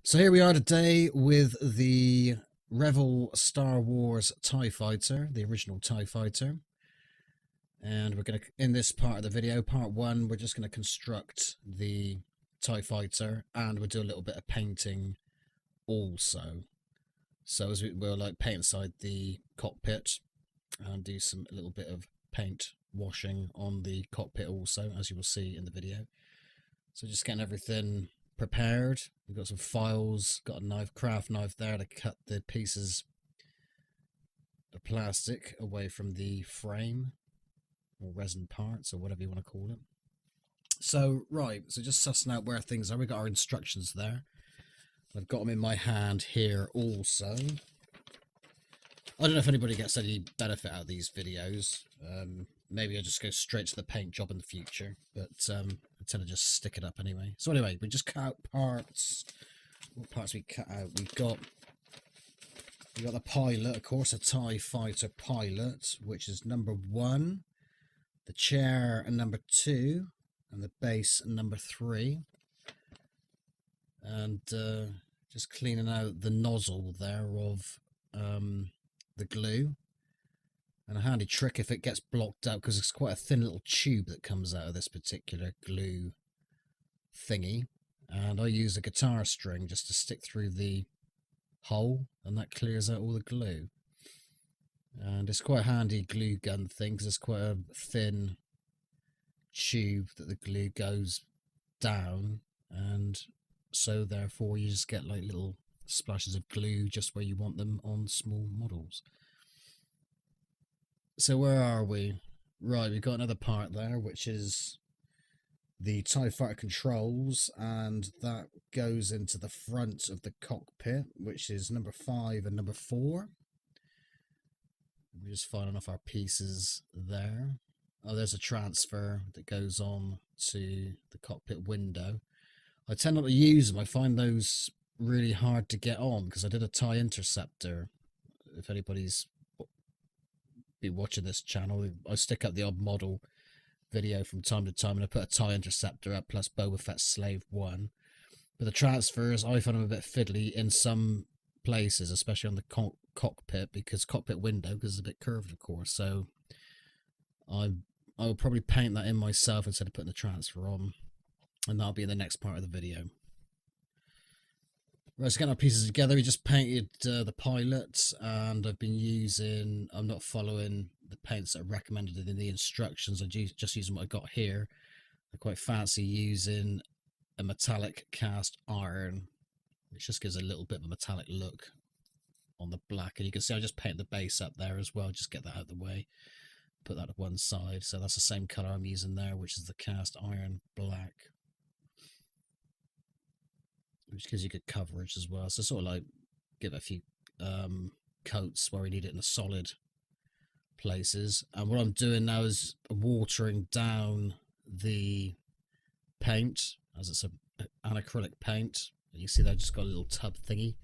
So here we are today with the Revell Star Wars TIE Fighter, the original TIE Fighter. And we're going to, in this part of the video, part one, we're just going to construct the TIE Fighter and we'll do a little bit of painting also. So as we'll like paint inside the cockpit and do a little bit of paint washing on the cockpit also, as you will see in the video. So just getting everything prepared. We've got some files, got a knife, craft knife there to cut the pieces of plastic away from the frame or resin parts or whatever you want to call it. So right, so just sussing out where things are. We got our instructions there. I've got them in my hand here also. I don't know if anybody gets any benefit out of these videos. Maybe I'll just go straight to the paint job in the future, but I tend to just stick it up anyway. So anyway, we just cut out parts. What parts we cut out? We got the pilot, of course, a TIE Fighter pilot, which is number 1, the chair and number 2, and the base and number 3. And just cleaning out the nozzle there of the glue. And a handy trick if it gets blocked out, because it's quite a thin little tube that comes out of this particular glue thingy. And I use a guitar string just to stick through the hole, and that clears out all the glue. And it's quite a handy glue gun thing, because it's quite a thin tube that the glue goes down, and so therefore you just get like little splashes of glue just where you want them on small models. So where are we? Right, we've got another part there, which is the TIE Fighter controls, and that goes into the front of the cockpit, which is number 5 and number 4. We're just filing off our pieces there. Oh, there's a transfer that goes on to the cockpit window. I tend not to use them. I find those really hard to get on, because I did a TIE Interceptor. If anybody's been watching this channel, I stick up the odd model video from time to time, and I put a TIE Interceptor up plus Boba Fett Slave 1. But the transfers, I find them a bit fiddly in some places, especially on the cockpit, because cockpit window, because it's a bit curved, of course. So I will probably paint that in myself instead of putting the transfer on, and that'll be in the next part of the video. Right, so getting our pieces together, we just painted the pilot, and I've been using, I'm not following the paints that are recommended in the instructions, I'm just using what I got here. I quite fancy using a metallic cast iron, which just gives a little bit of a metallic look on the black. And you can see I just painted the base up there as well, just get that out of the way, put that to one side. So that's the same colour I'm using there, which is the cast iron black, which gives you good coverage as well. So sort of like give it a few coats where we need it in the solid places. And what I'm doing now is watering down the paint, as it's an acrylic paint. You see that I just got a little tub thingy.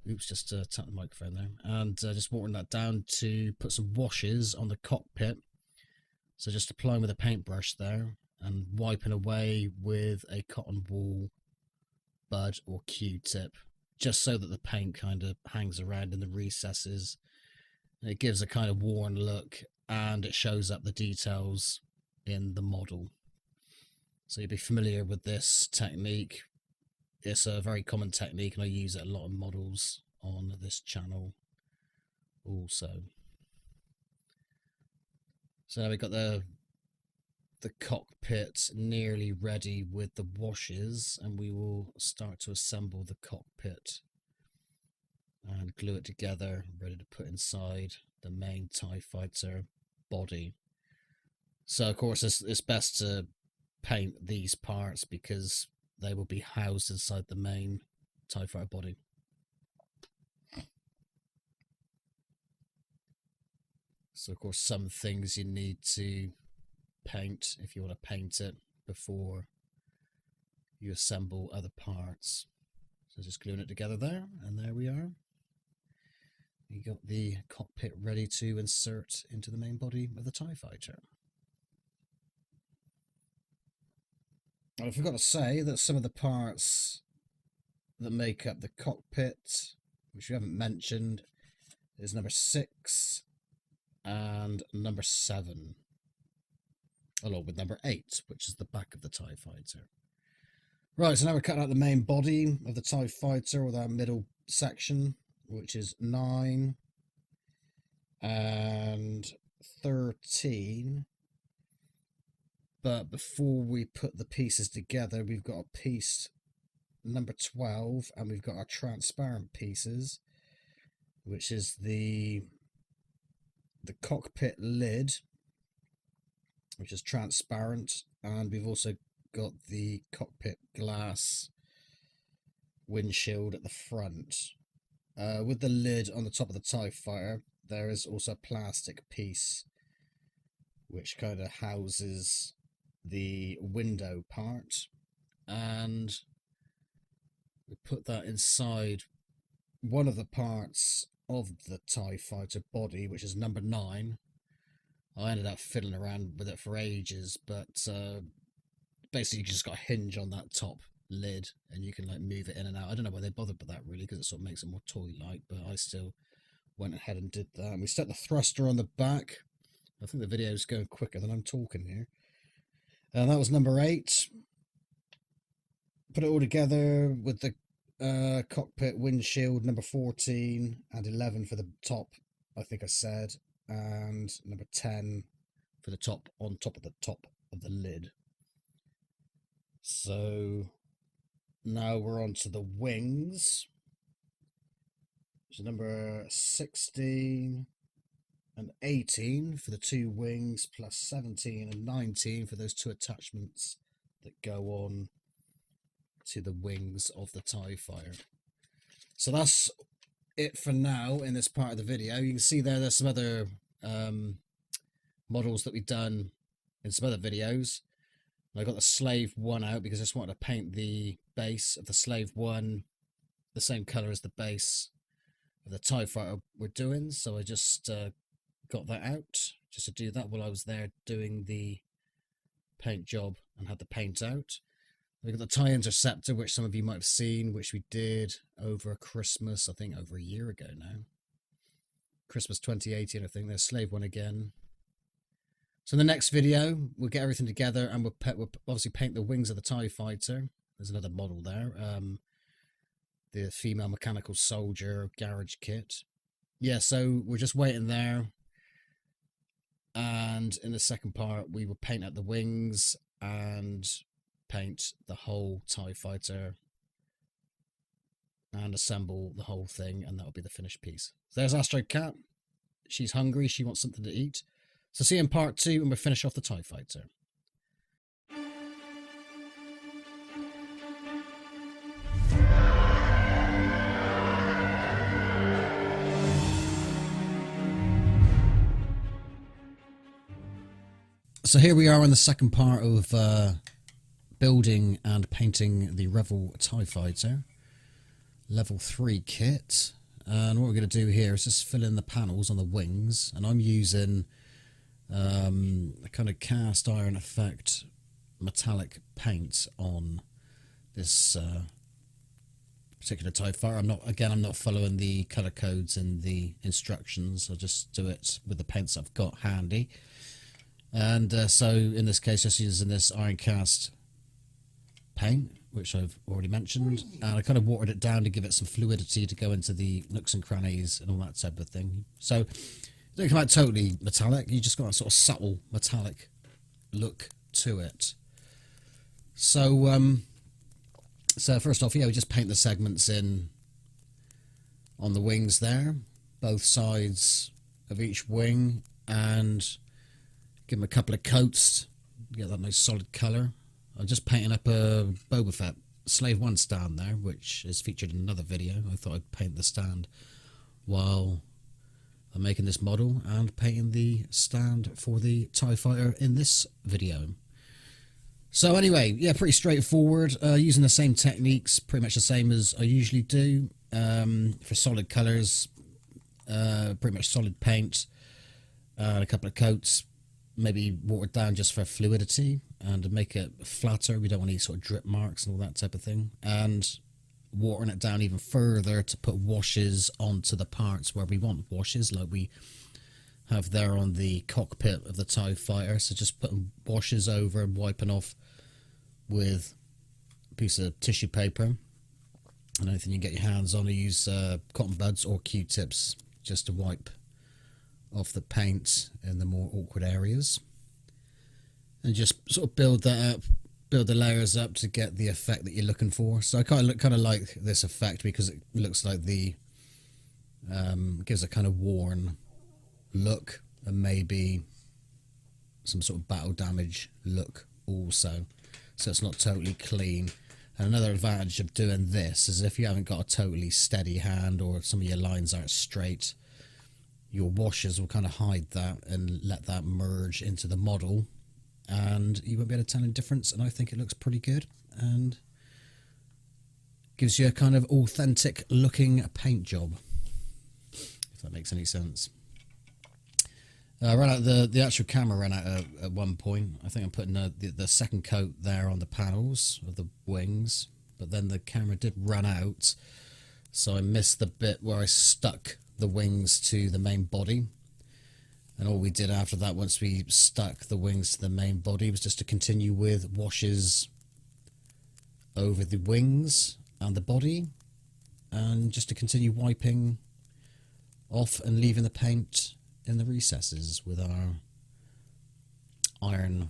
Oops, just tap the microphone there. And just watering that down to put some washes on the cockpit. So just applying with a paintbrush there and wiping away with a cotton wool bud or Q-tip, just so that the paint kind of hangs around in the recesses. It gives a kind of worn look, and it shows up the details in the model. So you'll be familiar with this technique. It's a very common technique, and I use it a lot in models on this channel also. So now we've got the cockpit nearly ready with the washes, and we will start to assemble the cockpit and glue it together, ready to put inside the main TIE Fighter body. So of course it's best to paint these parts because they will be housed inside the main TIE Fighter body. So of course some things you need to paint if you want to paint it before you assemble other parts. So just gluing it together there, and there we are. We got the cockpit ready to insert into the main body of the TIE Fighter. I forgot to say that some of the parts that make up the cockpit, which we haven't mentioned, is number 6 and number 7, along with number 8, which is the back of the TIE Fighter. Right, so now we're cutting out the main body of the TIE Fighter, or that middle section, which is 9 and 13. But before we put the pieces together, we've got a piece number 12, and we've got our transparent pieces, which is the cockpit lid, which is transparent, and we've also got the cockpit glass windshield at the front. With the lid on the top of the TIE Fighter, there is also a plastic piece which kind of houses the window part, and we put that inside one of the parts of the TIE Fighter body, which is number 9. I ended up fiddling around with it for ages, but basically you just got a hinge on that top lid and you can like move it in and out. I don't know why they bothered with that really, because it sort of makes it more toy-like, but I still went ahead and did that. And we stuck the thruster on the back. I think the video is going quicker than I'm talking here. And that was number 8. Put it all together with the cockpit windshield, number 14, and 11 for the top, I think I said, and number 10 for the top, on top of the lid. So now we're on to the wings. So number 16 and 18 for the 2 wings, plus 17 and 19 for those 2 attachments that go on to the wings of the TIE Fighter. So that's it for now in this part of the video. You can see there's some other models that we've done in some other videos. I got the Slave 1 out because I just wanted to paint the base of the Slave 1 the same colour as the base of the TIE Fighter we're doing. So I just got that out just to do that while I was there doing the paint job and had the paint out. We've got the TIE Interceptor, which some of you might have seen, which we did over Christmas, I think over a year ago now. Christmas 2018, I think. There's Slave 1 again. So in the next video, we'll get everything together and we'll obviously paint the wings of the TIE Fighter. There's another model there. The female mechanical soldier garage kit. Yeah, so we're just waiting there. And in the second part, we will paint out the wings and paint the whole TIE Fighter and assemble the whole thing, and that'll be the finished piece. So there's Astro Cat. She's hungry, she wants something to eat. So see you in part 2 when we finish off the TIE Fighter. So here we are in the second part of building and painting the Revell TIE Fighter level 3 kit. And what we're going to do here is just fill in the panels on the wings, and I'm using a kind of cast iron effect metallic paint on this particular TIE Fighter. I'm not following the color codes in the instructions. I'll just do it with the paints I've got handy. And so in this case, just using this iron cast paint, which I've already mentioned, and I kind of watered it down to give it some fluidity to go into the nooks and crannies and all that type of thing. So it don't come out totally metallic, you just got a sort of subtle metallic look to it. So so first off, yeah, we just paint the segments in on the wings there, both sides of each wing, and give them a couple of coats, get that nice solid colour. I'm just painting up a Boba Fett Slave 1 stand there, which is featured in another video. I thought I'd paint the stand while I'm making this model, and painting the stand for the TIE Fighter in this video. So anyway, yeah, pretty straightforward. Using the same techniques, pretty much the same as I usually do. For solid colours, pretty much solid paint, and a couple of coats, maybe watered down just for fluidity and to make it flatter. We don't want any sort of drip marks and all that type of thing. And watering it down even further to put washes onto the parts where we want washes, like we have there on the cockpit of the TIE Fighter. So just putting washes over and wiping off with a piece of tissue paper and anything you get your hands on. I use cotton buds or Q-tips just to wipe off the paint in the more awkward areas, and just sort of build that up, build the layers up to get the effect that you're looking for. So I kind of like this effect because it looks like the gives a kind of worn look and maybe some sort of battle damage look also, so it's not totally clean. And another advantage of doing this is if you haven't got a totally steady hand or some of your lines aren't straight, your washes will kind of hide that and let that merge into the model, and you won't be able to tell any difference. And I think it looks pretty good and gives you a kind of authentic looking paint job, if that makes any sense. Ran out the actual camera ran out at one point. I think I'm putting the second coat there on the panels of the wings, but then the camera did run out, so I missed the bit where I stuck the wings to the main body. And all we did after that, once we stuck the wings to the main body, was just to continue with washes over the wings and the body, and just to continue wiping off and leaving the paint in the recesses with our iron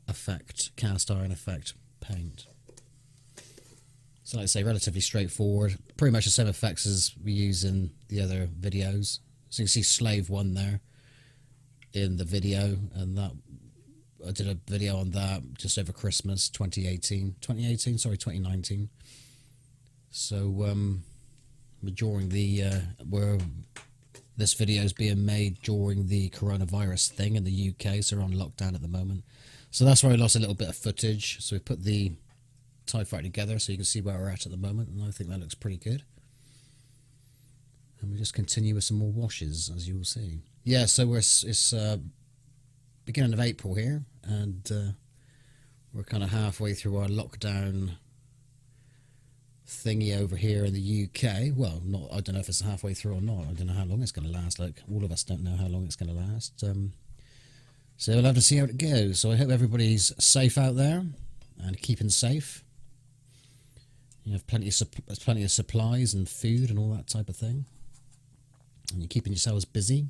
effect, cast iron effect paint. So like I say, relatively straightforward, pretty much the same effects as we use in the other videos. So you can see Slave 1 there in the video, and that I did a video on that just over Christmas 2019. So during the where this video is being made during the coronavirus thing in the UK, so we're on lockdown at the moment. So that's where I lost a little bit of footage. So we put the TIE Fighter together so you can see where we're at the moment, and I think that looks pretty good. And we just continue with some more washes, as you will see. Yeah, so it's beginning of April here, and we're kind of halfway through our lockdown thingy over here in the UK. Well, not, I don't know if it's halfway through or not. I don't know how long it's going to last. Like, all of us don't know how long it's going to last. So we'll have to see how it goes. So I hope everybody's safe out there and keeping safe. You have plenty of supplies and food and all that type of thing, and you're keeping yourselves busy.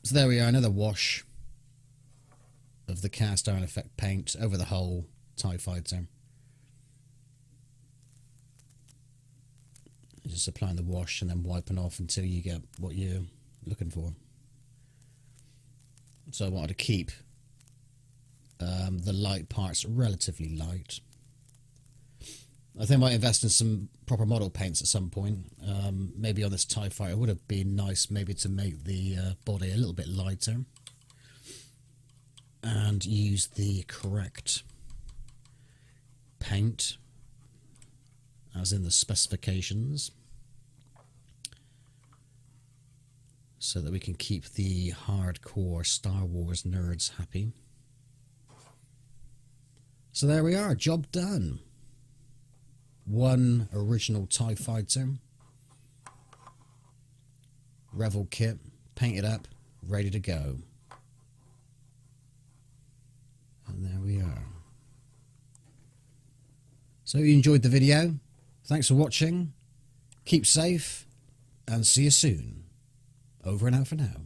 So there we are, another wash of the cast iron effect paint over the whole TIE Fighter. You're just applying the wash and then wiping off until you get what you're looking for. So I wanted to keep the light parts relatively light. I think I might invest in some proper model paints at some point. Maybe on this TIE Fighter, it would have been nice maybe to make the body a little bit lighter and use the correct paint as in the specifications, so that we can keep the hardcore Star Wars nerds happy. So there we are, job done. One original TIE Fighter, Revell kit, painted up, ready to go. And there we are. So you enjoyed the video. Thanks for watching. Keep safe and see you soon. Over and out for now.